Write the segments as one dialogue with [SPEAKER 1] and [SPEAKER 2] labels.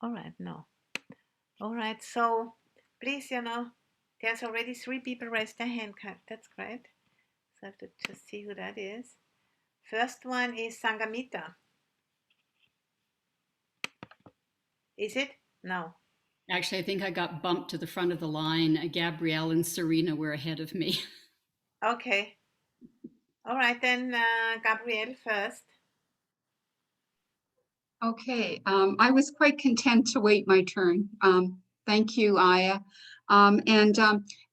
[SPEAKER 1] All right, no. All right, so please, there's already three people raised their hand. That's great. So I have to just see who that is. First one is Sangamita. Is it? No.
[SPEAKER 2] Actually, I think I got bumped to the front of the line. Gabrielle and Serena were ahead of me.
[SPEAKER 1] Okay. All right, then Gabrielle first.
[SPEAKER 3] Okay, I was quite content to wait my turn. Thank you, Aya. And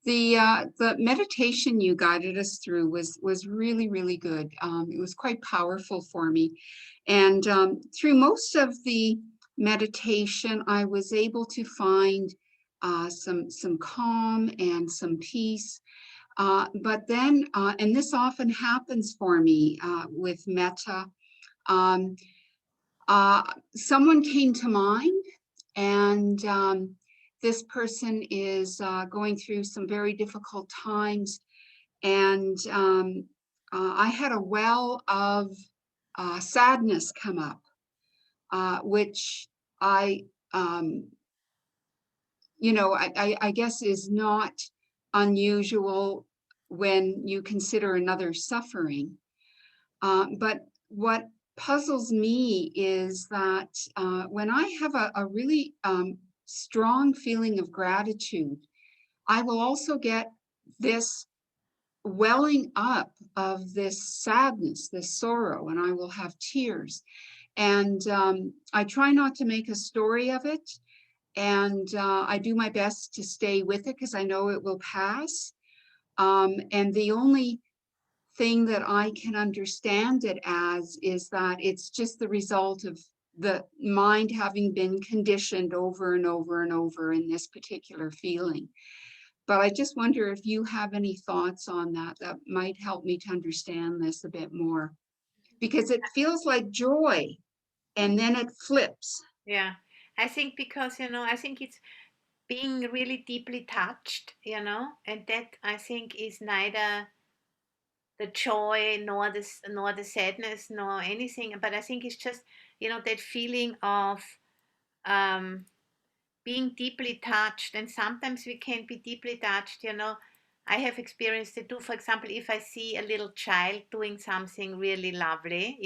[SPEAKER 3] the meditation you guided us through was really, really good. It was quite powerful for me. And through most of the meditation, I was able to find some calm and some peace. But then, and this often happens for me with metta. Um, uh, Someone came to mind, and this person is going through some very difficult times. And I had a well of sadness come up, which I, um, I guess is not unusual when you consider another suffering. But what puzzles me is that when I have a really strong feeling of gratitude, I will also get this welling up of this sadness, this sorrow, and I will have tears. And I try not to make a story of it. And I do my best to stay with it because I know it will pass. And the only thing that I can understand it as is that it's just the result of the mind having been conditioned over and over and over in this particular feeling. But I just wonder if you have any thoughts on that that might help me to understand this a bit more, because it feels like joy and then it flips.
[SPEAKER 1] Yeah. I think because, I think it's being really deeply touched, and that I think is neither the joy nor the sadness nor anything, but I think it's just, that feeling of um being deeply touched. And sometimes we can be deeply touched. I have experienced it too. For example, if I see a little child doing something really lovely,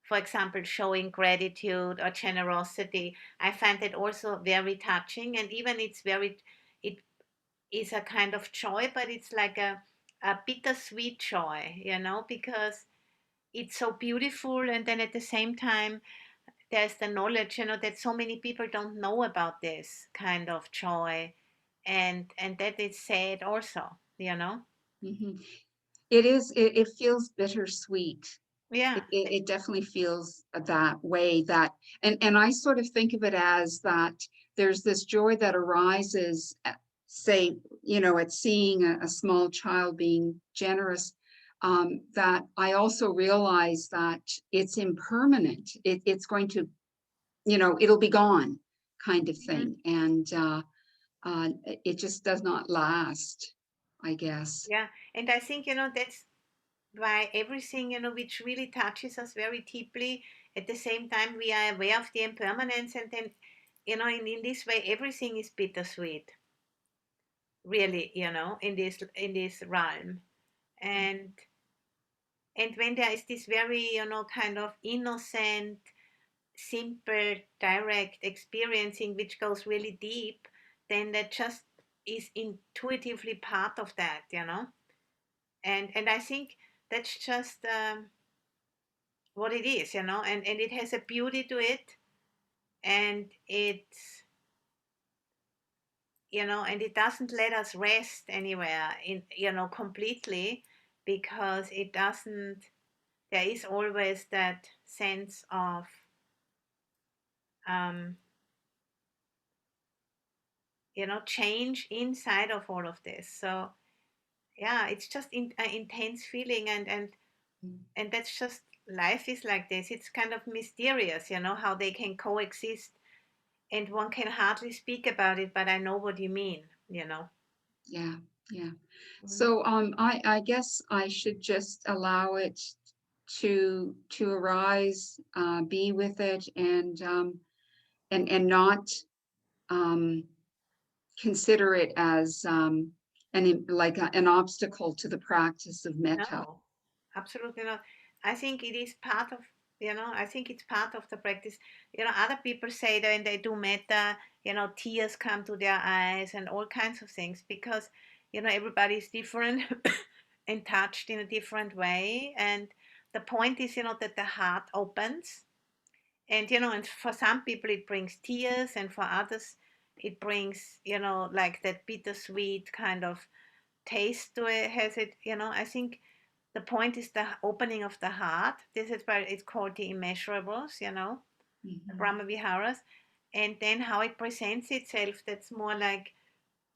[SPEAKER 1] for example, showing gratitude or generosity, I find that also very touching. And even it is a kind of joy, but it's like a bittersweet joy, because it's so beautiful. And then at the same time, there's the knowledge, that so many people don't know about this kind of joy, and that is sad also.
[SPEAKER 3] Mhm. It feels bittersweet.
[SPEAKER 1] Yeah.
[SPEAKER 3] It definitely feels that way, that and I sort of think of it as that there's this joy that arises at, say, at seeing a small child being generous, that I also realize that it's impermanent. It's going to, it'll be gone, kind of
[SPEAKER 1] Mhm.
[SPEAKER 3] thing. And it just does not last, I guess.
[SPEAKER 1] Yeah, and I think, that's why everything, which really touches us very deeply, at the same time we are aware of the impermanence. And then, in this way everything is bittersweet, really, in this realm. And and when there is this very, kind of innocent, simple, direct experiencing which goes really deep, then that just is intuitively part of that. And I think that's just what it is, and it has a beauty to it. And and it doesn't let us rest anywhere in, completely, because it doesn't there is always that sense of um, change inside of all of this. So yeah, it's just an intense feeling. And that's just, life is like this. It's kind of mysterious, how they can coexist, and one can hardly speak about it, but I know what you mean.
[SPEAKER 3] Yeah, yeah.
[SPEAKER 1] Mhm.
[SPEAKER 3] So I guess I should just allow it to arise, be with it, and not consider it as an obstacle to the practice of metta.
[SPEAKER 1] No, absolutely not. I think it is part of, I think it's part of the practice. Other people say that when they do metta, tears come to their eyes and all kinds of things because, everybody is different and touched in a different way. And the point is, that the heart opens. And for some people it brings tears, and for others it brings, like that bittersweet kind of taste to it. Has it, I think the point is the opening of the heart. This is why it's called the immeasurables, the Brahma Viharas. And then how it presents itself, that's more like,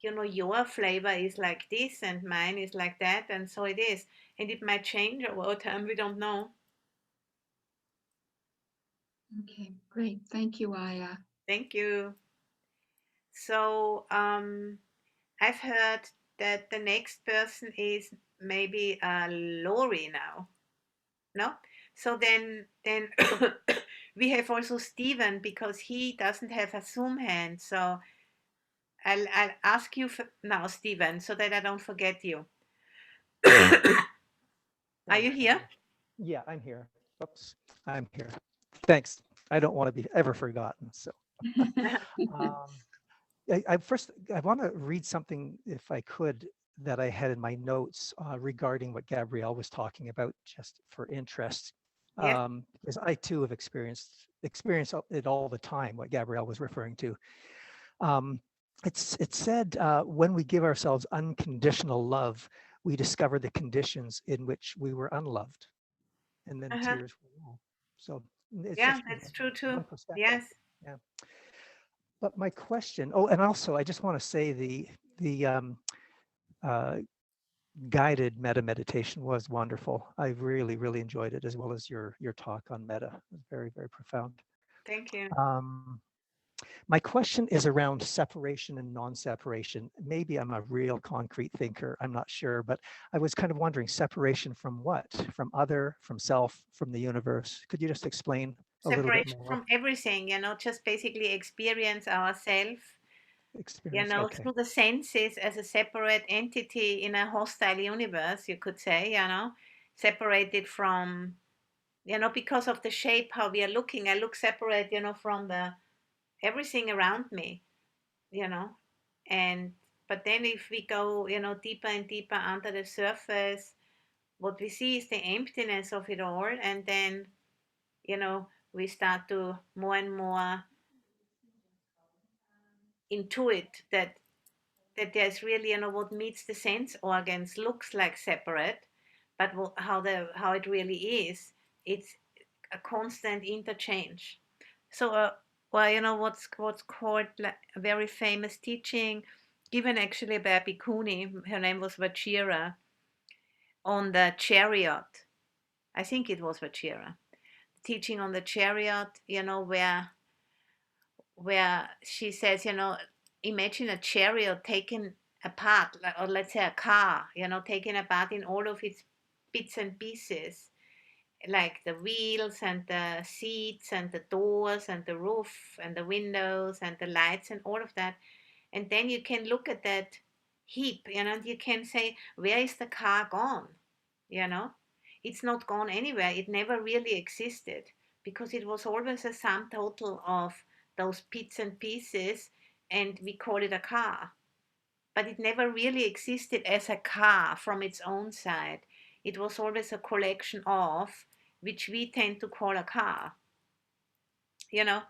[SPEAKER 1] your flavor is like this and mine is like that. And so it is. And it might change over time. We don't know.
[SPEAKER 3] Okay, great. Thank you, Aya.
[SPEAKER 1] Thank you. So I've heard that the next person is maybe Lori now. No? So then we have also Stephen because he doesn't have a Zoom hand. So I'll ask you now, Stephen, so that I don't forget you. Are you here?
[SPEAKER 4] Yeah, I'm here. Oops, I'm here. Thanks. I don't want to be ever forgotten. So I want to read something, if I could, that I had in my notes regarding what Gabrielle was talking about, just for interest.
[SPEAKER 1] Yes.
[SPEAKER 4] Because I too have experienced it all the time, what Gabrielle was referring to. It said, when we give ourselves unconditional love, we discover the conditions in which we were unloved. And then tears roll. So it's
[SPEAKER 1] Yeah,
[SPEAKER 4] just
[SPEAKER 1] that's true too.
[SPEAKER 4] one perspective.
[SPEAKER 1] Yes.
[SPEAKER 4] Yeah. But my question, and also I just want to say the guided metta meditation was wonderful. I really, really enjoyed it, as well as your talk on metta. It was very, very profound.
[SPEAKER 1] Thank you.
[SPEAKER 4] My question is around separation and non-separation. Maybe I'm a real concrete thinker, I'm not sure, but I was kind of wondering, separation from what? From other, from self, from the universe? Could you just explain a little bit
[SPEAKER 1] Separation
[SPEAKER 4] more?
[SPEAKER 1] from everything, just basically experience ourselves,
[SPEAKER 4] Experience, okay.
[SPEAKER 1] through the senses as a separate entity in a hostile universe, you could say, separated from, because of the shape, how we are looking. I look separate, from the everything around me, and but then if we go, deeper and deeper under the surface, what we see is the emptiness of it all. And then, we start to more and more intuit that there's really, what meets the sense organs looks like separate, but how it really is, it's a constant interchange. So, well, what's called like a very famous teaching, given actually by Bhikkhuni, her name was Vajira, on the chariot. I think it was Vajira, teaching on the chariot, where she says, imagine a chariot taken apart, or let's say a car, taken apart in all of its bits and pieces, like the wheels and the seats and the doors and the roof and the windows and the lights and all of that. And then you can look at that heap, and you can say, where is the car gone? It's not gone anywhere. It never really existed because it was always a sum total of those bits and pieces, and we call it a car. But it never really existed as a car from its own side. It was always a collection of, which we tend to call a car, you know.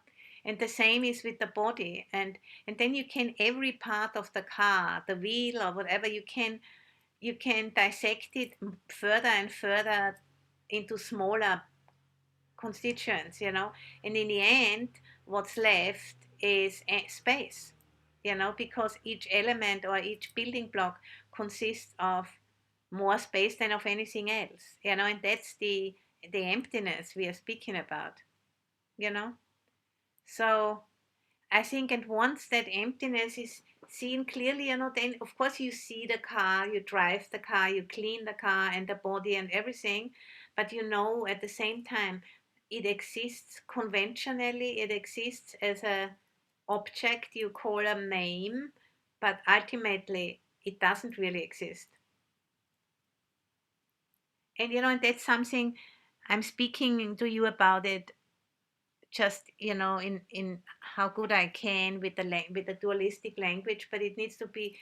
[SPEAKER 1] And the same is with the body. And then you can, every part of the car, the wheel or whatever, you can dissect it further and further into smaller constituents, and in the end, what's left is space, because each element or each building block consists of more space than of anything else, and that's the emptiness we are speaking about, you know. So I think, and once that emptiness is seen clearly, then of course you see the car, you drive the car, you clean the car and the body and everything, but at the same time, it exists conventionally, it exists as a object you call a name, but ultimately it doesn't really exist. And and that's something I'm speaking to you about it just in how good I can with with the dualistic language, but it needs to be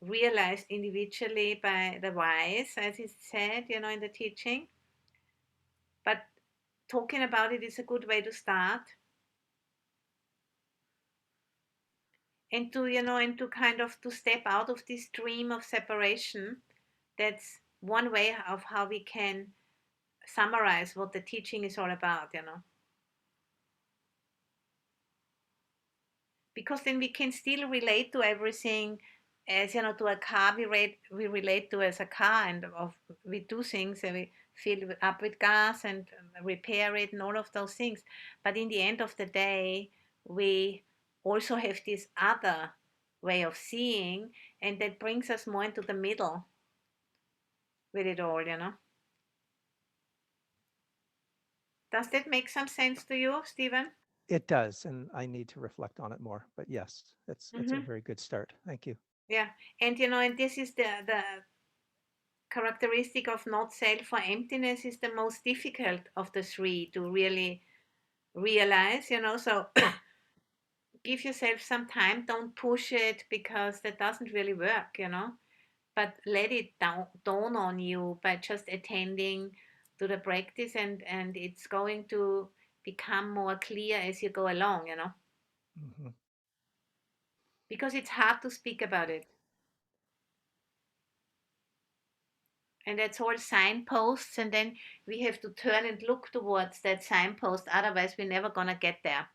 [SPEAKER 1] realized individually by the wise, as is said, in the teaching. But talking about it is a good way to start, and to kind of to step out of this dream of separation. That's one way of how we can summarize what the teaching is all about. Because then we can still relate to everything as to a car we relate to as a car, and we do things and we fill it up with gas and repair it and all of those things. But in the end of the day, we also have this other way of seeing, and that brings us more into the middle with it all. Does that make some sense to you, Stephen?
[SPEAKER 4] It does, and I need to reflect on it more. But yes, it's a
[SPEAKER 1] Mm-hmm.
[SPEAKER 4] very good start. Thank you.
[SPEAKER 1] Yeah. And this is the characteristic of not self, for emptiness is the most difficult of the three to really realize. So give yourself some time, don't push it, because that doesn't really work. But let it dawn on you by just attending to the practice, and it's going to become more clear as you go along.
[SPEAKER 4] Hmm.
[SPEAKER 1] Because it's hard to speak about it. And that's all signposts, and then we have to turn and look towards that signpost, otherwise we're never going to get there.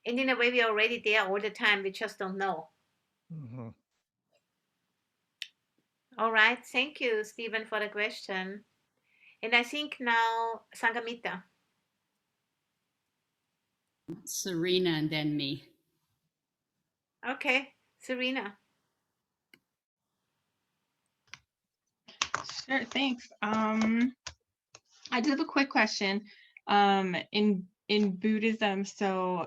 [SPEAKER 1] And in a way, we're already there all the time, we just don't know.
[SPEAKER 4] Hmm.
[SPEAKER 1] All right, thank you, Stephen, for the question. And I think now Sangamita.
[SPEAKER 2] Serena and then me.
[SPEAKER 1] Okay, Serena.
[SPEAKER 5] Sure, thanks. I just have a quick question. In Buddhism, so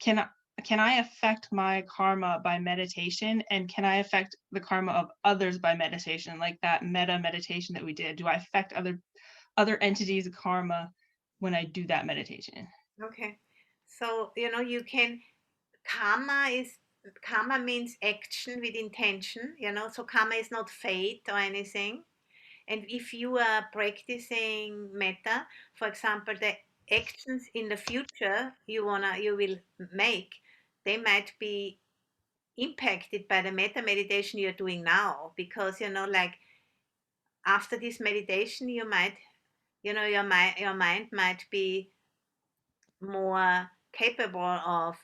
[SPEAKER 5] can I affect my karma by meditation, and can I affect the karma of others by meditation, like that metta meditation that we did? Do I affect other entities' karma when I do that meditation?
[SPEAKER 1] Okay, so you can. Karma means action with intention. So karma is not fate or anything. And if you are practicing metta, for example, the actions in the future you will make, they might be impacted by the metta meditation you're doing now, because like after this meditation you might, your mind might be more capable of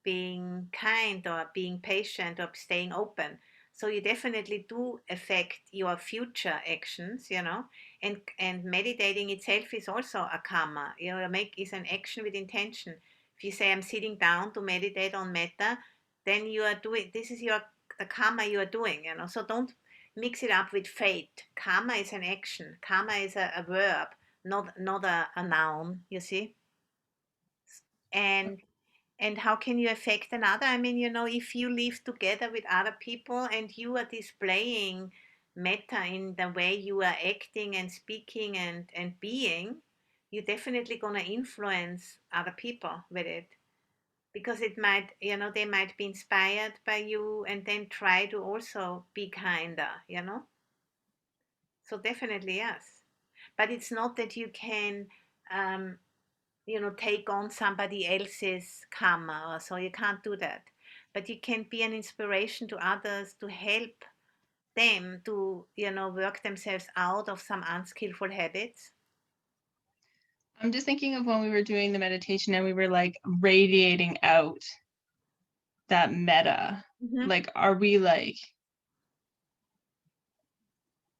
[SPEAKER 1] being kind or being patient or staying open. So you definitely do affect your future actions. And meditating itself is also a karma. Is an action with intention. If you say I'm sitting down to meditate on metta, then you are doing, this is the karma you are doing. So don't mix it up with fate. Karma is an action. Karma is a verb, not a noun, you see. And how can you affect another? I mean, if you live together with other people and you are displaying metta in the way you are acting and speaking and being, you're definitely going to influence other people with it, because it might, they might be inspired by you and then try to also be kinder. So definitely yes. But it's not that you can um, take on somebody else's karma, or so you can't do that. But you can be an inspiration to others to help them to, work themselves out of some unskillful habits.
[SPEAKER 5] I'm just thinking of when we were doing the meditation and we were like radiating out that metta.
[SPEAKER 1] Mm-hmm.
[SPEAKER 5] Like, are we like,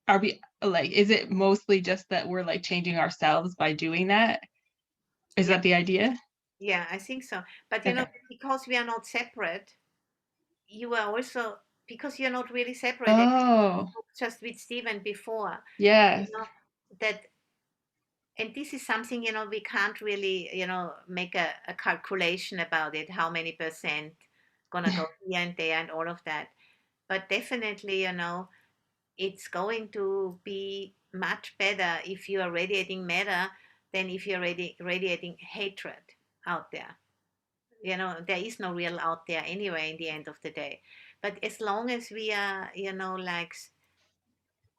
[SPEAKER 5] is it mostly just that we're like changing ourselves by doing that? Is
[SPEAKER 1] Yeah,
[SPEAKER 5] that the idea?
[SPEAKER 1] yeah, I think so. But
[SPEAKER 5] Okay.
[SPEAKER 1] because we are not separate, you are also, because you're not really separate.
[SPEAKER 5] Oh,
[SPEAKER 1] Just with Stephen before,
[SPEAKER 5] yes.
[SPEAKER 1] that and this is something, we can't really, make a calculation about it, how many percent gonna go here and there and all of that. But definitely, it's going to be much better if you are radiating matter than if you're radiating hatred out there. There is no real out there anyway in the end of the day. But as long as we are, like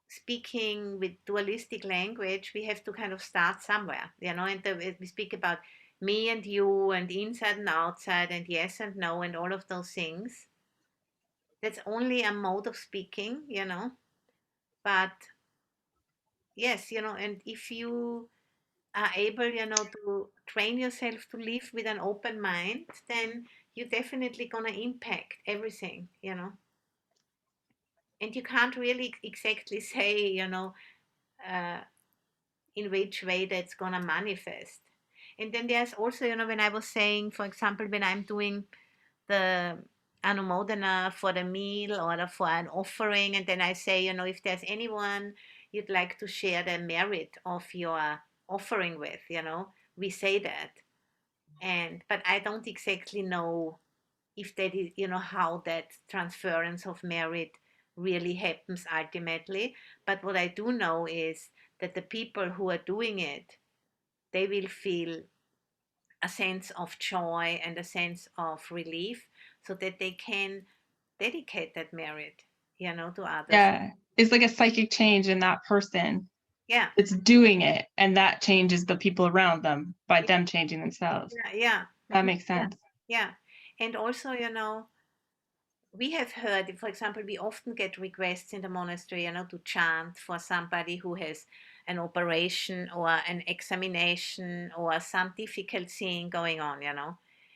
[SPEAKER 1] speaking with dualistic language, we have to kind of start somewhere, and we speak about me and you and inside and outside and yes and no and all of those things. That's only a mode of speaking, but yes, and if you are able, to train yourself to live with an open mind, then you're definitely going to impact everything, and you can't really exactly say, uh, in which way that's going to manifest. And then there's also, when I was saying, for example, when I'm doing the Anumodana for the meal or for an offering, and then I say, if there's anyone you'd like to share the merit of your offering with, we say that. But I don't exactly know if that is, how that transference of merit really happens ultimately. But what I do know is that the people who are doing it, they will feel a sense of joy and a sense of relief so that they can dedicate that merit, to others.
[SPEAKER 5] Yeah, it's like a psychic change in that person
[SPEAKER 1] Yeah.
[SPEAKER 5] that's doing it, and that changes the people around them by them changing themselves.
[SPEAKER 1] Yeah.
[SPEAKER 5] That makes sense.
[SPEAKER 1] Yeah. And also, we have heard, for example, we often get requests in the monastery, to chant for somebody who has an operation or an examination or some difficult thing going on,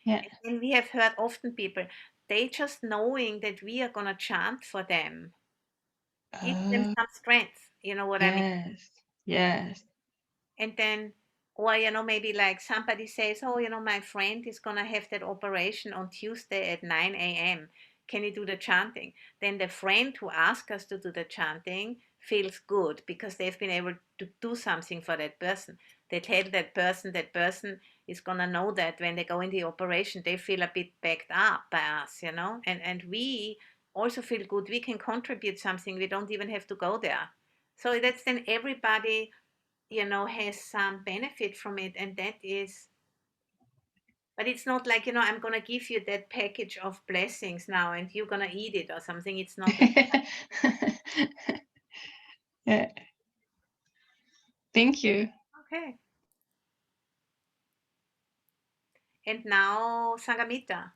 [SPEAKER 5] Yeah.
[SPEAKER 1] And we have heard often people, they just knowing that we are going to chant for them gives them some strength. You know what I mean?
[SPEAKER 5] Yes. Yes.
[SPEAKER 1] And then, or, maybe like somebody says, oh, my friend is going to have that operation on Tuesday at 9 a.m. Can you do the chanting? Then the friend who asked us to do the chanting feels good because they've been able to do something for that person. They tell that person is going to know that when they go in the operation, they feel a bit backed up by us, and we also feel good. We can contribute something. We don't even have to go there. So that's then everybody, has some benefit from it. And that is, but it's not like, I'm going to give you that package of blessings now and you're going to eat it or something. It's not.
[SPEAKER 5] Yeah. Thank you.
[SPEAKER 1] Okay. And now Sangamita.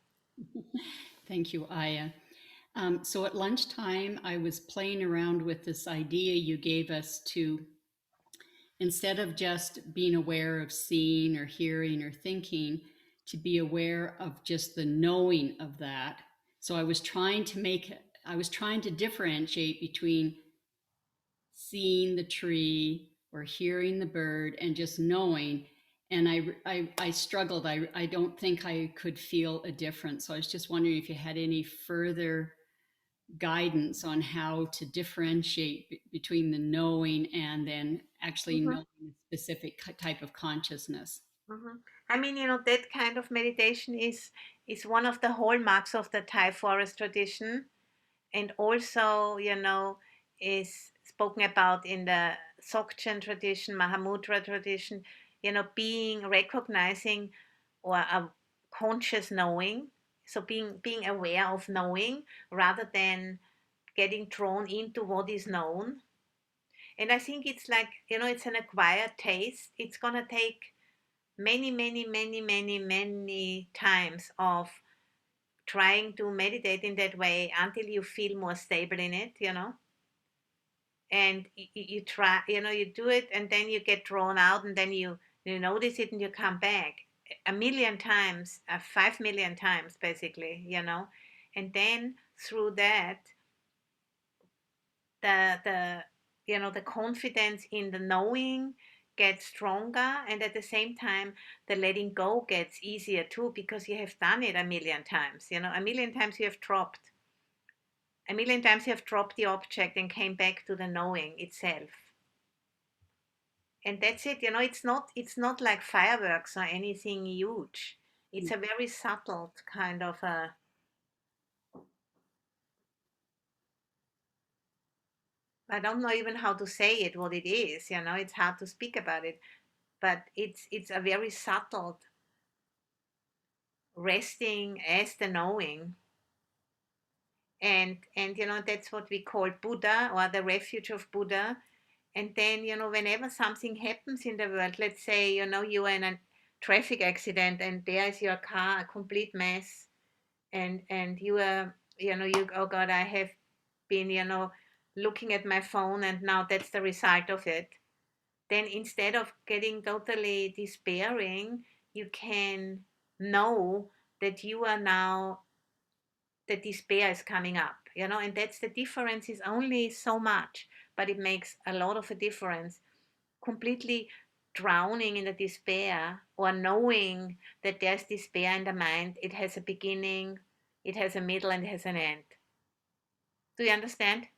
[SPEAKER 2] Thank you, Aya. So at lunchtime, I was playing around with this idea you gave us to, instead of just being aware of seeing or hearing or thinking, to be aware of just the knowing of that. So I was trying to differentiate between seeing the tree or hearing the bird and just knowing. And I struggled. I don't think I could feel a difference. So I was just wondering if you had any further guidance on how to differentiate between the knowing and then actually
[SPEAKER 1] Mm-hmm.
[SPEAKER 2] knowing a specific type of consciousness.
[SPEAKER 1] Mm-hmm. I mean, that kind of meditation is one of the hallmarks of the Thai forest tradition, and also, is spoken about in the Dzogchen tradition, Mahamudra tradition, recognizing or a conscious knowing. So being aware of knowing rather than getting drawn into what is known. And I think it's like, it's an acquired taste. It's gonna take many, many, many, many, many times of trying to meditate in that way until you feel more stable in it, and you try, you do it and then you get drawn out and then you notice it and you come back a million times, 5 million times basically, and then through that, the confidence in the knowing gets stronger, and at the same time the letting go gets easier too because you have done it a million times. A million times you have dropped the object and came back to the knowing itself. And that's it. It's not like fireworks or anything huge. It's a very subtle kind of a, I don't know even how to say it, what it is. It's hard to speak about it, but it's a very subtle resting as the knowing. And that's what we call Buddha, or the refuge of Buddha. And then, whenever something happens in the world, let's say, you are in a traffic accident and there is your car, a complete mess, and you are, oh God, I have been, looking at my phone and now that's the result of it. Then instead of getting totally despairing, you can know that you are now, the despair is coming up, and that's the difference, is only so much, but it makes a lot of a difference. Completely drowning in the despair, or knowing that there's despair in the mind, it has a beginning, it has a middle, and it has an end. Do you understand?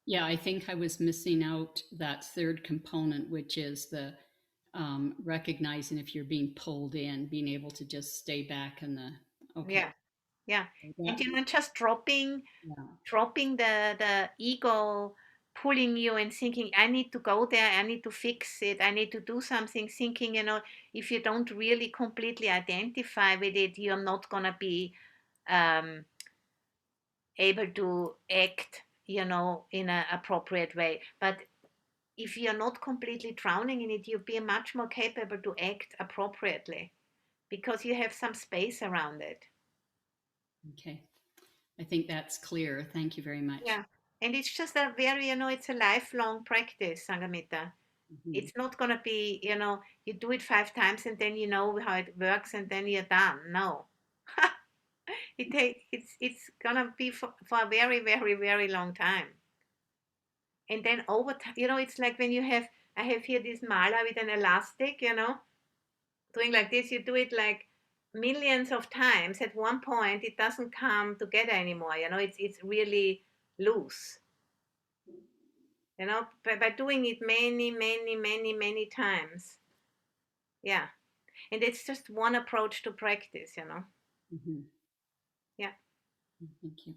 [SPEAKER 2] Yeah, I think I was missing out that third component, which is the recognizing if you're being pulled in, being able to just stay back in the, okay.
[SPEAKER 1] Yeah, yeah. And
[SPEAKER 2] That,
[SPEAKER 1] just dropping
[SPEAKER 2] yeah.
[SPEAKER 1] the ego pulling you and thinking, I need to go there, I need to fix it, I need to do something, thinking, if you don't really completely identify with it, you're not going to be um, able to act, in an appropriate way. But if you're not completely drowning in it, you'll be much more capable to act appropriately because you have some space around it.
[SPEAKER 2] Okay. I think that's clear. Thank you very much.
[SPEAKER 1] Yeah. And it's just a very, it's a lifelong practice, Sangamita.
[SPEAKER 2] Mhm.
[SPEAKER 1] It's not going to be, you do it 5 times and then you know how it works and then you're done. No. It's going to be for a very, very, very long time. And then over time, it's like when I have here this mala with an elastic, doing like this, you do it like millions of times. At one point, it doesn't come together anymore. It's really loose. By doing it many, many, many, many times. Yeah. And it's just one approach to practice.
[SPEAKER 2] Mhm.
[SPEAKER 1] Yeah.
[SPEAKER 2] Thank you.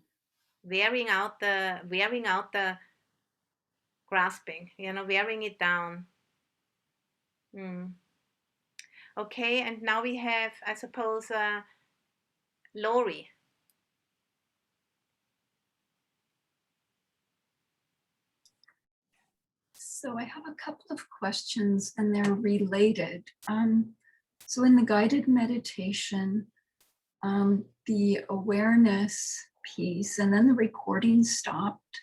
[SPEAKER 1] Wearing out the grasping, wearing it down. Mm. Okay. And now we have, I suppose, Lori.
[SPEAKER 6] So I have a couple of questions and they're related. So in the guided meditation, the awareness piece and then the recording stopped,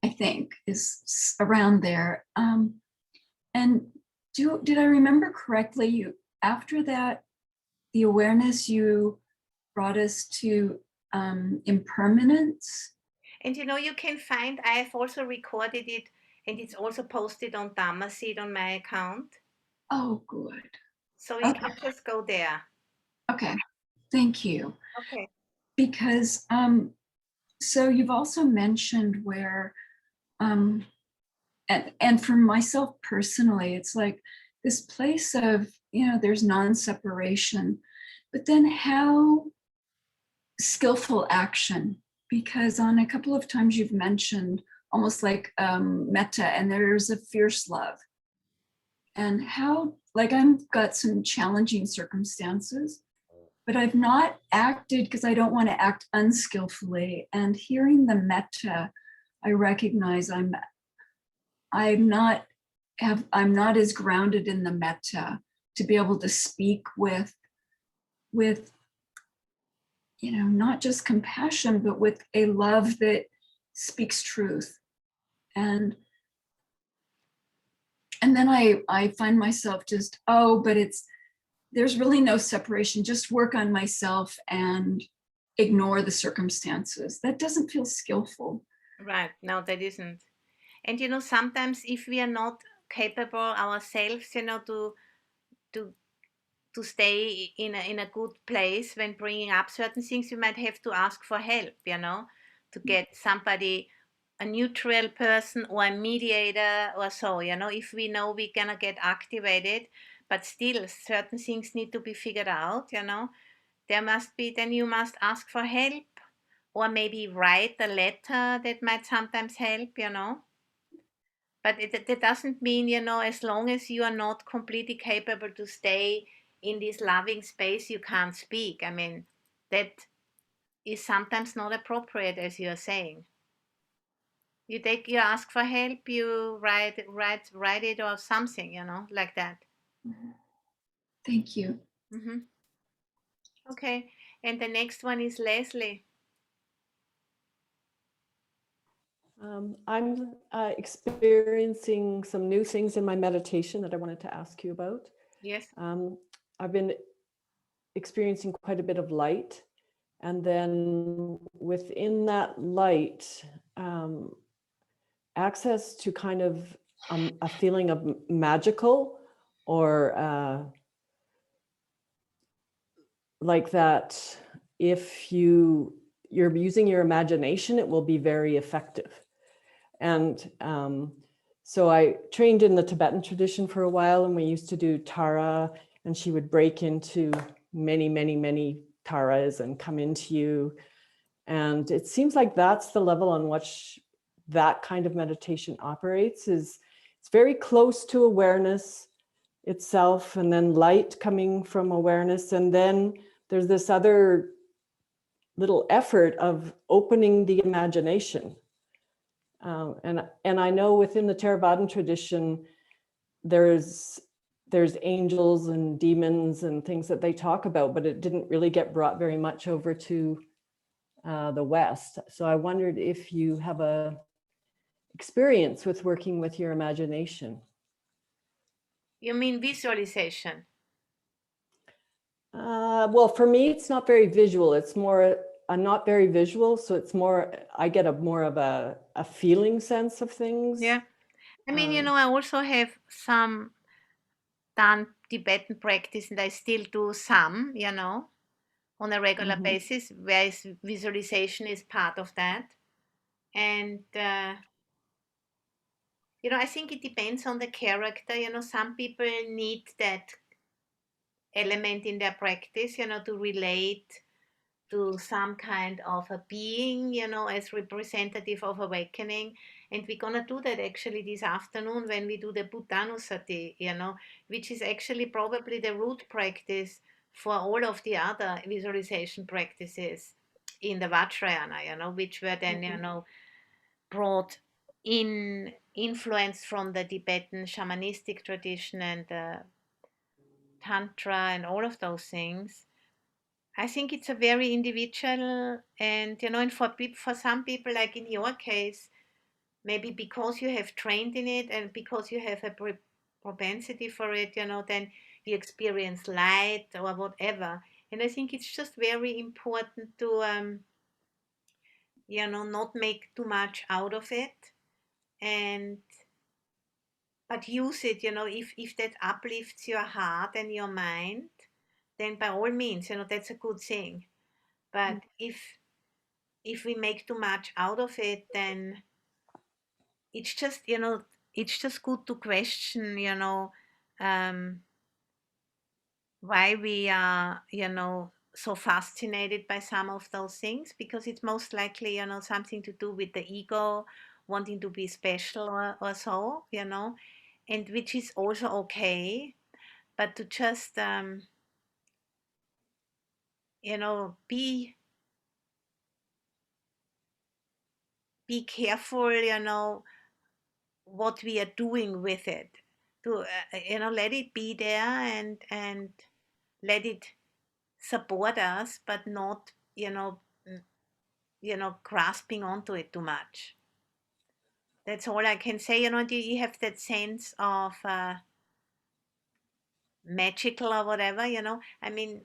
[SPEAKER 6] I think is around there. And did I remember correctly, after that, the awareness, you brought us to impermanence?
[SPEAKER 1] And you can find, I have also recorded it and it's also posted on Dhammaseed on my account.
[SPEAKER 6] Oh, good.
[SPEAKER 1] So you can just go there.
[SPEAKER 6] Okay, thank you.
[SPEAKER 1] Okay.
[SPEAKER 6] Because so you've also mentioned where and for myself personally, it's like this place of, there's non-separation, but then how skillful action, because on a couple of times you've mentioned almost like metta, and there's a fierce love, and how, like, I've got some challenging circumstances, but I've not acted because I don't want to act unskillfully. And hearing the metta, I recognize I'm not as grounded in the metta to be able to speak with not just compassion, but with a love that speaks truth. And then I find myself just, but there's really no separation, just work on myself and ignore the circumstances. That doesn't feel skillful.
[SPEAKER 1] Right. No, that isn't. And sometimes if we are not capable ourselves, to stay in a good place when bringing up certain things, you might have to ask for help, to get somebody, a neutral person or a mediator or so, if we know we're gonna get activated, but still certain things need to be figured out, then you must ask for help, or maybe write a letter that might sometimes help, But it doesn't mean, as long as you are not completely capable to stay in this loving space, you can't speak. I mean, that is sometimes not appropriate, as you are saying. You ask for help, you write it or something, like that.
[SPEAKER 6] Thank you.
[SPEAKER 1] hmm Okay. And the next one is Leslie.
[SPEAKER 7] I'm experiencing some new things in my meditation that I wanted to ask you about.
[SPEAKER 1] Yes.
[SPEAKER 7] I've been experiencing quite a bit of light, and then within that light, access to kind of a feeling of magical, or like that if you're using your imagination, it will be very effective. And so I trained in the Tibetan tradition for a while, and we used to do Tara, and she would break into many, many, many Taras and come into you. And it seems like that's the level on which that kind of meditation operates. It's very close to awareness itself, and then light coming from awareness. And then there's this other little effort of opening the imagination. And I know within the Theravadan tradition, there's angels and demons and things that they talk about, but it didn't really get brought very much over to the West. So I wondered if you have a experience with working with your imagination.
[SPEAKER 1] You mean visualization?
[SPEAKER 7] Well, for me, it's not very visual. It's more, I'm not very visual. So it's more, I get more of a feeling sense of things.
[SPEAKER 1] Yeah. I mean, I also have some done Tibetan practice, and I still do some, on a regular
[SPEAKER 7] Mhm.
[SPEAKER 1] basis, whereas visualization is part of that. And, I think it depends on the character. Some people need that element in their practice, to relate to some kind of a being, as representative of awakening. And we're going to do that actually this afternoon when we do the Bhutanusati, which is actually probably the root practice for all of the other visualization practices in the Vajrayana, which were then, brought in, influence from the Tibetan shamanistic tradition and the Tantra and all of those things. I think it's a very individual, and for some people, like in your case, maybe because you have trained in it and because you have a propensity for it, then you experience light or whatever. And I think it's just very important to, not make too much out of it, and but use it, if that uplifts your heart and your mind, then by all means, that's a good thing. But if we make too much out of it, then it's just, it's just good to question, um, why we are, so fascinated by some of those things, because it's most likely, something to do with the ego, wanting to be special or so, and which is also okay, but to just, be careful, what we are doing with it, to let it be there, and let it support us, but not grasping onto it too much. That's all I can say. You have that sense of magical or whatever. I mean,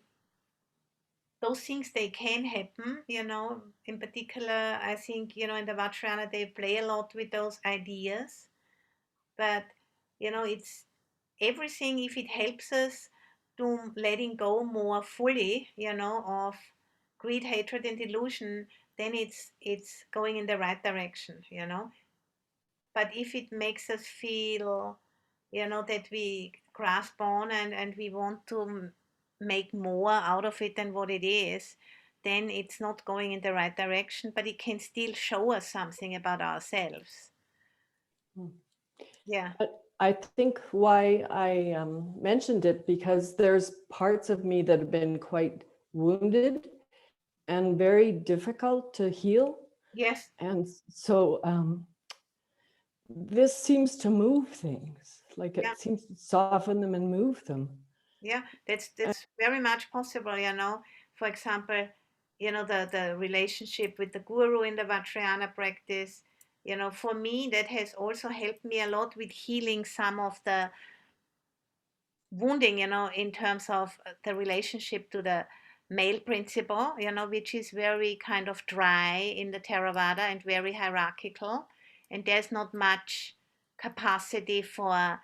[SPEAKER 1] those things, they can happen. In particular, I think, in the Vajrayana they play a lot with those ideas, but it's everything, if it helps us to letting go more fully, of greed, hatred, and delusion, then it's going in the right direction, you know. But if it makes us feel, you know, that we grasp on and we want to make more out of it than what it is, then it's not going in the right direction, but it can still show us something about ourselves.
[SPEAKER 7] Hmm.
[SPEAKER 1] Yeah.
[SPEAKER 7] I think why I mentioned it, because there's parts of me that have been quite wounded and very difficult to heal.
[SPEAKER 1] Yes.
[SPEAKER 7] And so this seems to move things, like
[SPEAKER 1] Yeah.
[SPEAKER 7] it seems to soften them and move them.
[SPEAKER 1] Yeah, that's very much possible, you know. For example, you know, the relationship with the guru in the Vajrayana practice, you know, for me that has also helped me a lot with healing some of the wounding, you know, in terms of the relationship to the male principle, you know, which is very kind of dry in the Theravada and very hierarchical, and there's not much capacity for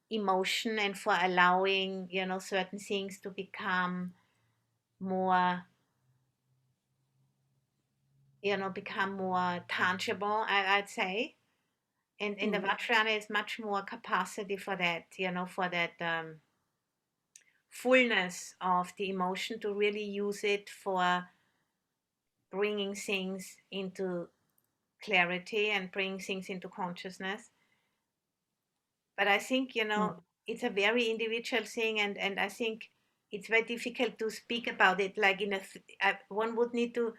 [SPEAKER 1] emotion and for allowing, you know, certain things to become more, you know, become more tangible, I'd say. And in the Vajrayana is much more capacity for that, you know, for that fullness of the emotion, to really use it for bringing things into clarity and bringing things into consciousness. But I think, you know, it's a very individual thing, and I think it's very difficult to speak about it like in one would need to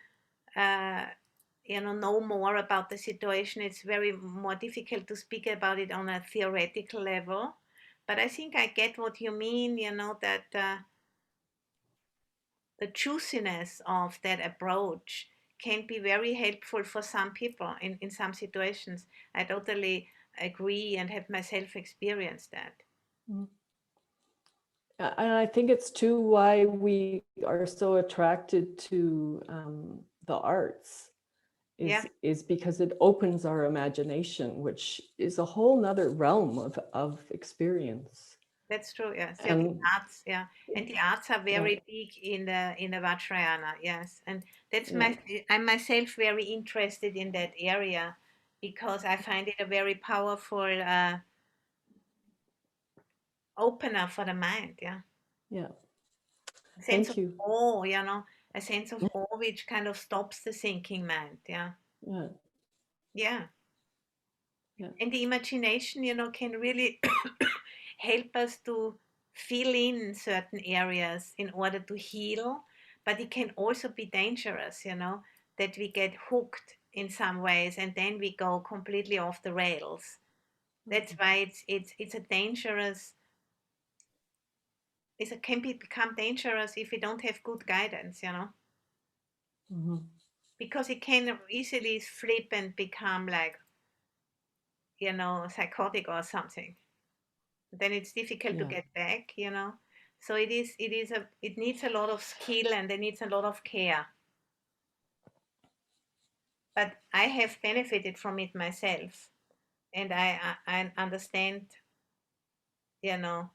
[SPEAKER 1] you know more about the situation. It's very more difficult to speak about it on a theoretical level, but I think I get what you mean, you know, that the juiciness of that approach can be very helpful for some people in some situations. I totally agree and have myself experienced that.
[SPEAKER 7] And I think it's too why we are so attracted to the arts
[SPEAKER 1] Yeah,
[SPEAKER 7] is because it opens our imagination, which is a whole nother realm of experience.
[SPEAKER 1] that's true. Yes, yeah, the
[SPEAKER 7] And
[SPEAKER 1] arts. Yeah, and the arts are
[SPEAKER 7] yeah,
[SPEAKER 1] very big in the Vajrayana. Yes, and that's
[SPEAKER 7] yeah,
[SPEAKER 1] I'm myself very interested in that area because I find it a very powerful opener for the mind. Yeah,
[SPEAKER 7] yeah.
[SPEAKER 1] a sense of
[SPEAKER 7] Thank you.
[SPEAKER 1] awe. You know, a sense of awe which kind of stops the thinking mind. Yeah,
[SPEAKER 7] Yeah,
[SPEAKER 1] yeah,
[SPEAKER 7] yeah.
[SPEAKER 1] and the imagination, you know, can really help us to fill in certain areas in order to heal, but it can also be dangerous, you know, that we get hooked in some ways and then we go completely off the rails. That's why it's a dangerous, it can become dangerous if we don't have good guidance, you know,
[SPEAKER 7] Mhm.
[SPEAKER 1] because it can easily flip and become like, you know, psychotic or something. Then it's difficult to
[SPEAKER 7] Yeah.
[SPEAKER 1] get back, you know. So it needs a lot of skill and it needs a lot of care. But I have benefited from it myself, and I understand, you know,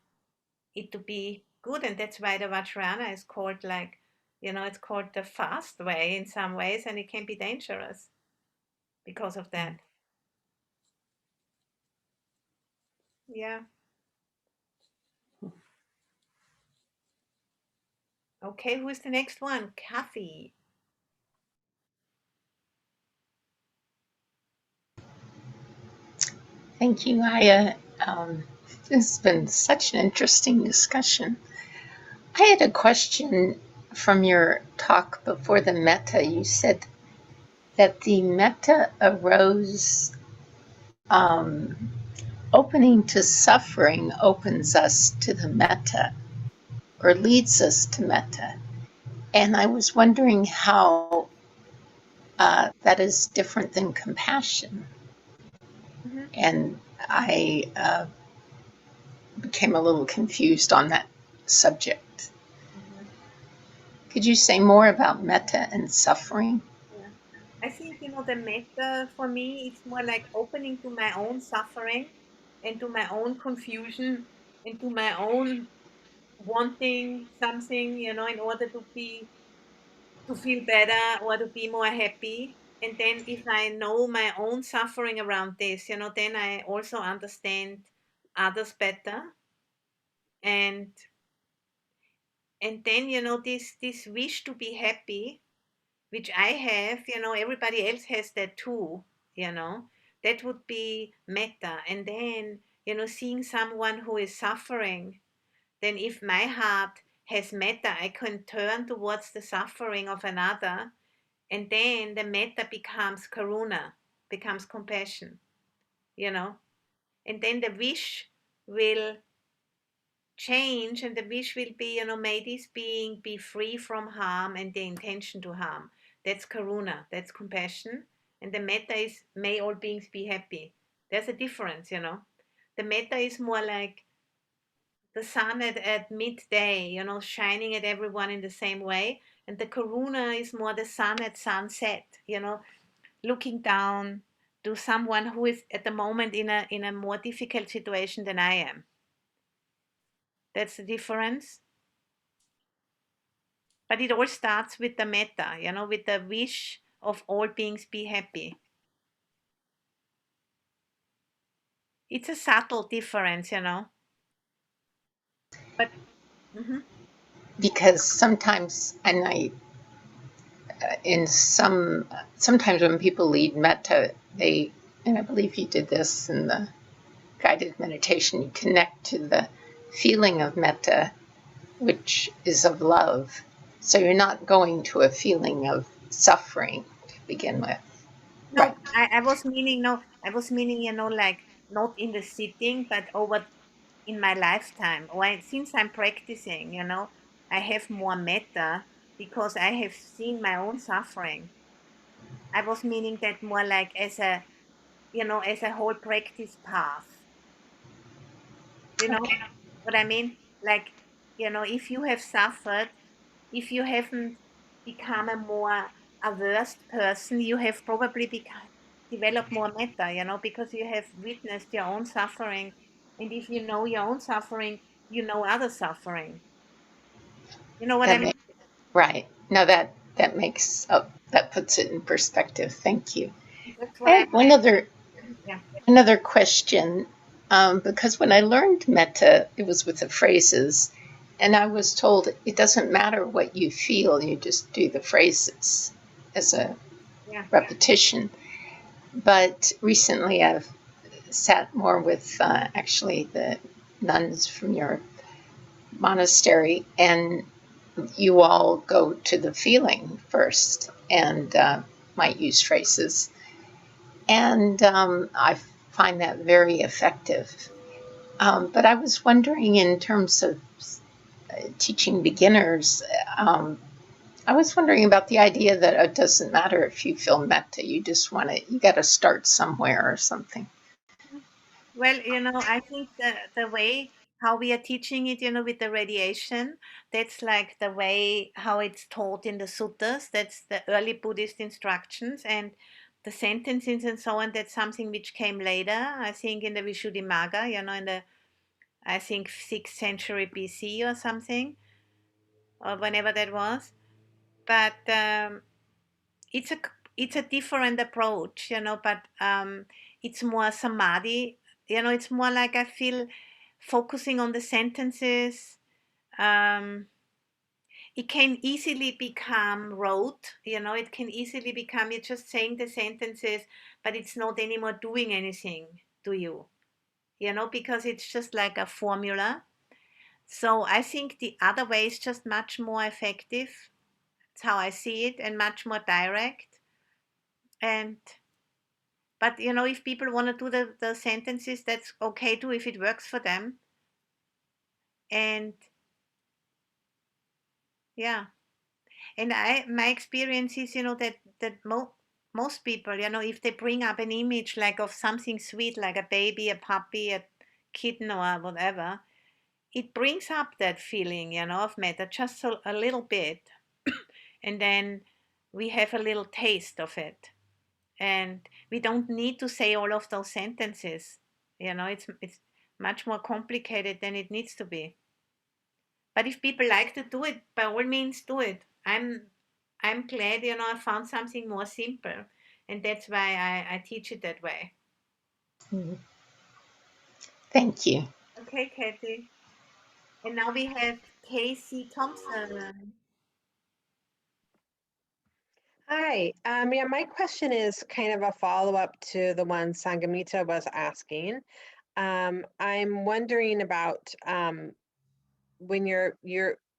[SPEAKER 1] it to be good, and that's why the Vajrayana is called like, you know, it's called the fast way in some ways, and it can be dangerous because of that. Yeah. Okay, who's the next one? Kathy.
[SPEAKER 8] Thank you, Aya. This has been such an interesting discussion. I had a question from your talk before the metta. You said that the metta arose, opening to suffering opens us to the metta or leads us to metta. And I was wondering how that is different than compassion.
[SPEAKER 1] Mm-hmm.
[SPEAKER 8] And I became a little confused on that subject.
[SPEAKER 1] Mm-hmm.
[SPEAKER 8] Could you say more about metta and suffering?
[SPEAKER 1] Yeah. I think, you know, the metta for me, it's more like opening to my own suffering and to my own confusion and to my own wanting something, you know, in order to be to feel better or to be more happy. And then if I know my own suffering around this, then I also understand others better. And then, this wish to be happy, which I have, everybody else has that too, you know, that would be metta. And then, seeing someone who is suffering, then if my heart has metta, I can turn towards the suffering of another. And then the metta becomes karuna, becomes compassion, you know. And then the wish will change, and the wish will be, may this being be free from harm and the intention to harm. That's karuna, that's compassion. And the metta is, may all beings be happy. There's a difference. The metta is more like the sun at midday, shining at everyone in the same way. And the karuna is more the sun at sunset, looking down to someone who is at the moment in a more difficult situation than I am. That's the difference. But it all starts with the metta, with the wish of all beings be happy. It's a subtle difference. But mhm.
[SPEAKER 8] Because sometimes, and sometimes when people lead metta, and I believe you did this in the guided meditation, you connect to the feeling of metta, which is of love. So you're not going to a feeling of suffering to begin with.
[SPEAKER 1] No,
[SPEAKER 8] Right.
[SPEAKER 1] I was meaning, no, I was meaning, like not in the sitting, but over in my lifetime. Or since I'm practicing, I have more metta because I have seen my own suffering. I was meaning that more like as a whole practice path. You know
[SPEAKER 8] Okay.
[SPEAKER 1] what I mean? Like, if you have suffered, if you haven't become a more averse person, you have probably developed more metta, because you have witnessed your own suffering. And if you know your own suffering, you know other suffering. You know what I
[SPEAKER 8] That
[SPEAKER 1] mean?
[SPEAKER 8] makes right. Now that puts it in perspective. Thank you.
[SPEAKER 1] That's
[SPEAKER 8] I
[SPEAKER 1] what I
[SPEAKER 8] had
[SPEAKER 1] yeah.
[SPEAKER 8] another question, because when I learned metta, it was with the phrases, and I was told it doesn't matter what you feel, you just do the phrases as a
[SPEAKER 1] Yeah.
[SPEAKER 8] repetition. But recently, I've sat more with actually the nuns from your monastery, and you all go to the feeling first and might use phrases. And I find that very effective. But I was wondering, in terms of teaching beginners, I was wondering about the idea that it doesn't matter if you feel metta, you just want to, you got to start somewhere or something.
[SPEAKER 1] Well, I think the way how we are teaching it, with the radiation, that's like the way how it's taught in the suttas. That's the early Buddhist instructions, and the sentences and so on. That's something which came later. I think in the Visuddhimagga, in the I think 6th century BC or something, or whenever that was. But it's a it's a different approach, but it's more samadhi. It's more like I feel focusing on the sentences. um it can easily become rote. It can easily become you're just saying the sentences, but it's not anymore doing anything to you, because it's just like a formula. So I think the other way is just much more effective. That's how I see it, and much more direct. And but if people want to do the sentences, that's okay too, if it works for them. And yeah, and my experience is, that most people, if they bring up an image like of something sweet, like a baby, a puppy, a kitten, or whatever, it brings up that feeling, of metta, just a little bit. And then we have a little taste of it. And we don't need to say all of those sentences. It's much more complicated than it needs to be. But if people like to do it, by all means do it. I'm glad, I found something more simple, and that's why I teach it that way.
[SPEAKER 8] Mm. Thank you.
[SPEAKER 1] Okay, Kathy. And now we have Casey Thompson.
[SPEAKER 9] Hi. Yeah, my question is kind of a follow-up to the one Sangamita was asking. I'm wondering about when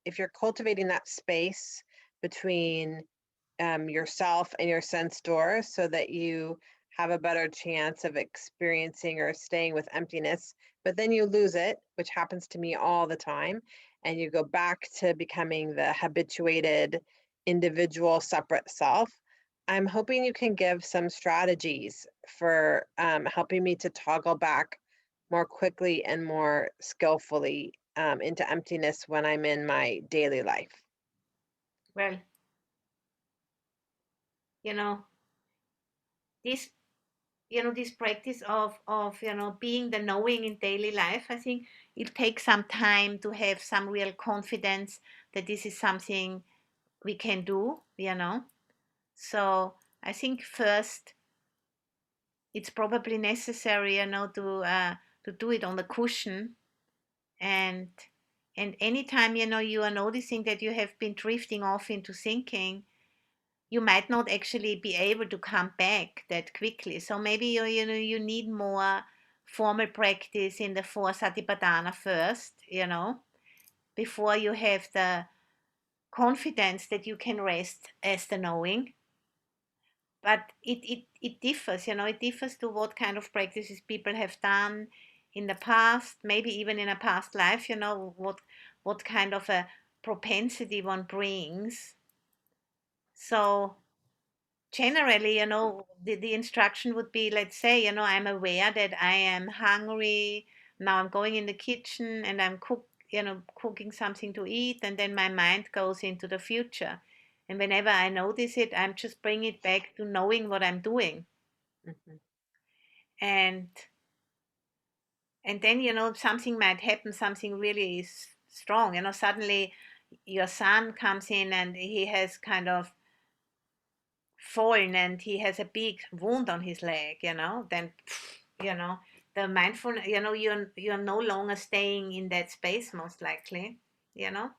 [SPEAKER 9] if you're cultivating that space between yourself and your sense door so that you have a better chance of experiencing or staying with emptiness, but then you lose it, which happens to me all the time, and you go back to becoming the habituated individual separate self. I'm hoping you can give some strategies for helping me to toggle back more quickly and more skillfully into emptiness when I'm in my daily life.
[SPEAKER 1] Well, you know, this this practice of being the knowing in daily life, I think it takes some time to have some real confidence that this is something we can do. So I think first it's probably necessary, to do it on the cushion, and anytime you are noticing that you have been drifting off into thinking, you might not actually be able to come back that quickly. So maybe you need more formal practice in the four Satipatthana first, before you have the confidence that you can rest as the knowing. But it differs, it differs to what kind of practices people have done in the past, maybe even in a past life, what kind of a propensity one brings. So generally, the instruction would be, let's say, I'm aware that I am hungry. Now I'm going in the kitchen and I'm cooking something to eat, and then my mind goes into the future. And whenever I notice it, I'm just bringing it back to knowing what I'm doing.
[SPEAKER 9] Mhm.
[SPEAKER 1] And then, something might happen, something really strong. Suddenly your son comes in and he has kind of fallen and he has a big wound on his leg, then you know the mindfulness, you're no longer staying in that space, most likely, you know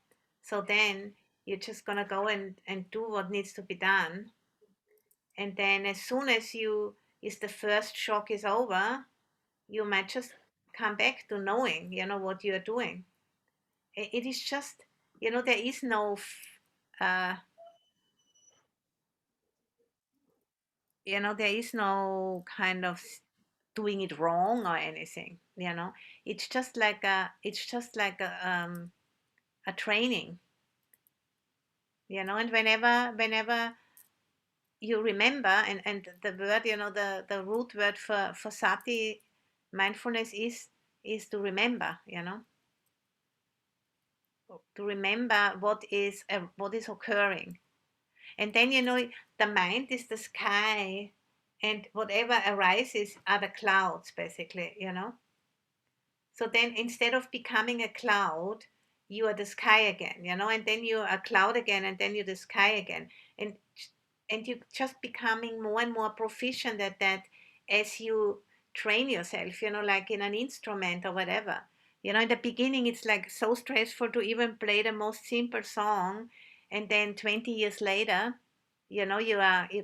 [SPEAKER 1] so then you're just gonna go and do what needs to be done. And then as soon as the first shock is over, you might just come back to knowing, what you're doing. It is just, there is no uh, there is no kind of doing it wrong or anything. It's just like a training. And whenever you remember, and the word, the root word for sati, mindfulness, is to remember, to remember what is occurring. And then, the mind is the sky, and whatever arises are the clouds, basically. So then, instead of becoming a cloud, you are the sky again, and then you are a cloud again, and then you're the sky again. And you just becoming more and more proficient at that as you train yourself, like in an instrument or whatever. In the beginning, it's like so stressful to even play the most simple song. And then 20 years later, you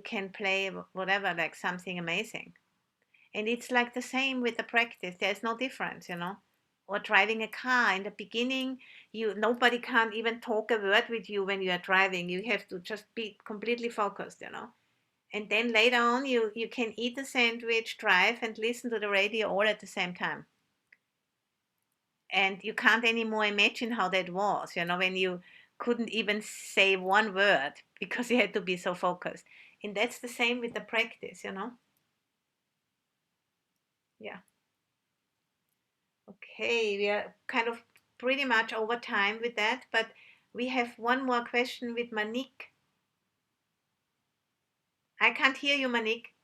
[SPEAKER 1] can play whatever, like something amazing. And it's like the same with the practice. There's no difference. Or driving a car. In the beginning, nobody can even talk a word with you when you are driving. You have to just be completely focused. And then later on, you can eat a sandwich, drive, and listen to the radio all at the same time. And you can't anymore imagine how that was, when you couldn't even say one word because you had to be so focused. And that's the same with the practice. Yeah. Okay, we are kind of pretty much over time with that, but we have one more question with Manik. I can't hear you, Manik.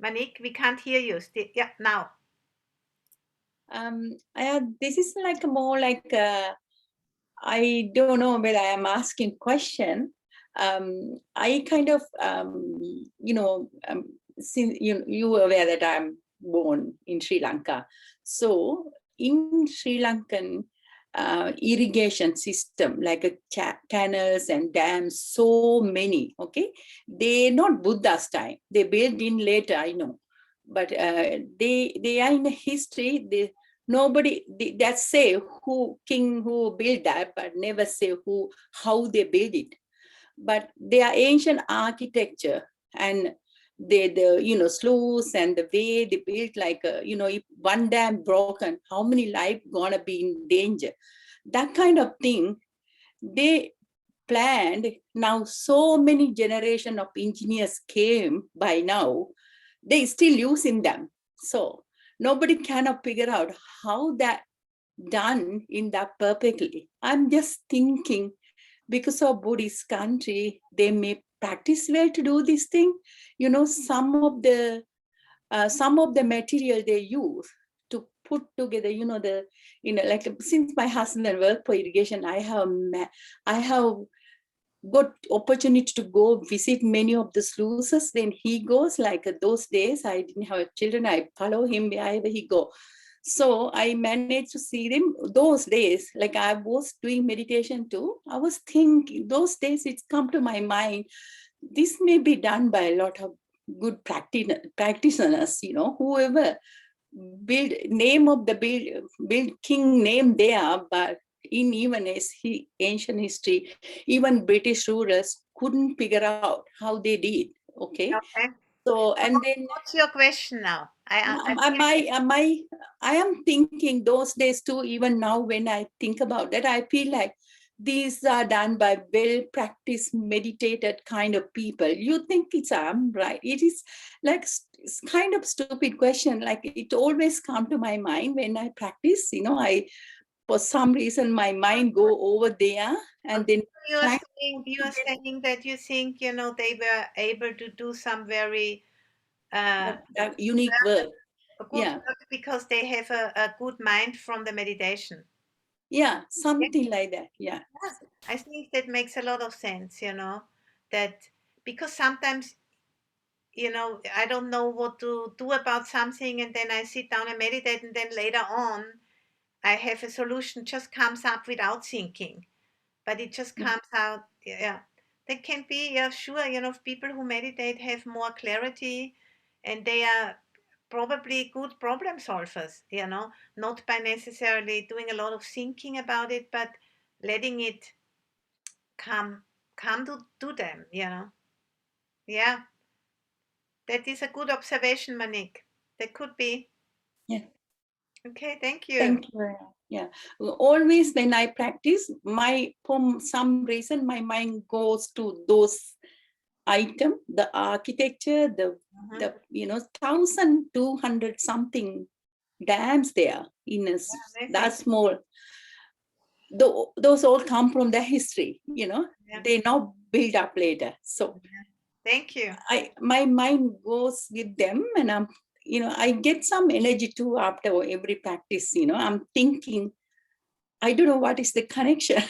[SPEAKER 1] Manik, we can't hear you. Yeah, now.
[SPEAKER 10] This is like more like I don't know whether I am asking question. I kind of since you were aware that I'm born in Sri Lanka, so in Sri Lankan irrigation system like canals and dams, so many. Okay, they not Buddha's time. They built in later, I know, but they are in the history. Nobody that say who king who built that, but never say how they build it. But they are ancient architecture, and the sluice and the way they built, like if one dam broken, how many lives gonna be in danger, that kind of thing they planned. Now so many generation of engineers came by now, they still using them. So nobody cannot figure out how that done in that perfectly. I'm just thinking, because of Buddhist country, they may practice well to do this thing. Some of the material they use to put together, like since my husband worked for irrigation, I have got opportunity to go visit many of the sluices. Then he goes, like those days I didn't have children, I follow him wherever he go. So I managed to see them those days. Like I was doing meditation too, I was thinking those days, it's come to my mind, this may be done by a lot of good practitioners, whoever build name of the build king name there. But in even ancient history, even British rulers couldn't figure out how they did. Okay.
[SPEAKER 1] Okay.
[SPEAKER 10] So, and then
[SPEAKER 1] What's your question now?
[SPEAKER 10] I am thinking those days too, even now when I think about that, I feel like these are done by well-practiced, meditated kind of people. You think I'm right? It is like it's kind of stupid question. Like it always come to my mind when I practice. For some reason my mind go over there, and then
[SPEAKER 1] you are saying that you think they were able to do some very
[SPEAKER 10] unique work.
[SPEAKER 1] good work because they have a good mind from the meditation.
[SPEAKER 10] Yeah, something like that. Yeah.
[SPEAKER 1] I think that makes a lot of sense, that because sometimes, I don't know what to do about something, and then I sit down and meditate, and then later on, I have a solution just comes up without thinking, but it just comes out. Yeah, that can be, yeah, sure. People who meditate have more clarity, and they are probably good problem solvers. Not by necessarily doing a lot of thinking about it, but letting it come to them. Yeah, that is a good observation, Monique. That could be.
[SPEAKER 10] Yeah.
[SPEAKER 1] Okay, thank you.
[SPEAKER 10] Thank you. Yeah, always when I practice, for some reason my mind goes to those items, the architecture, the 1,200 something dams there in that small. Those all come from the history. They now build up later. So
[SPEAKER 1] thank you.
[SPEAKER 10] My mind goes with them, and I get some energy too after every practice. I'm thinking, I don't know what is the connection.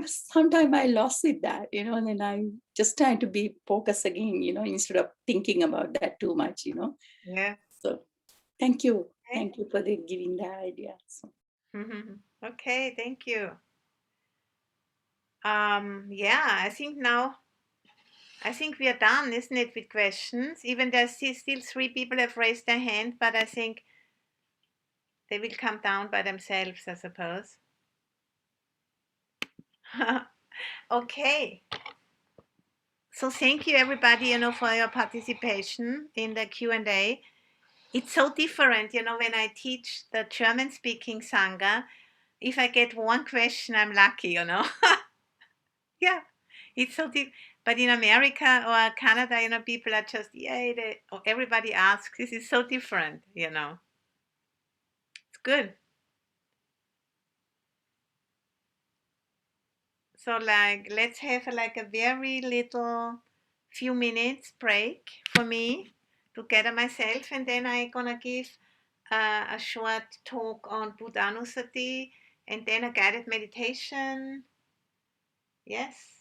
[SPEAKER 10] Sometimes I lost with that, and then I'm just trying to be focused again, instead of thinking about that too much,
[SPEAKER 1] Yeah.
[SPEAKER 10] So thank you. Okay. Thank you for giving the idea. So.
[SPEAKER 1] Okay, thank you. Yeah, I think we are done, isn't it, with questions? Even there's still 3 people have raised their hand, but I think they will come down by themselves, I suppose. Okay. So thank you, everybody, for your participation in the Q&A. It's so different, when I teach the German-speaking Sangha. If I get one question, I'm lucky, Yeah, it's so deep. But in America or Canada, people are just, everybody asks. This is so different, It's good. So let's have a very little few minutes break for me to gather myself, and then I'm gonna give a short talk on Buddhanusati, and then a guided meditation. Yes.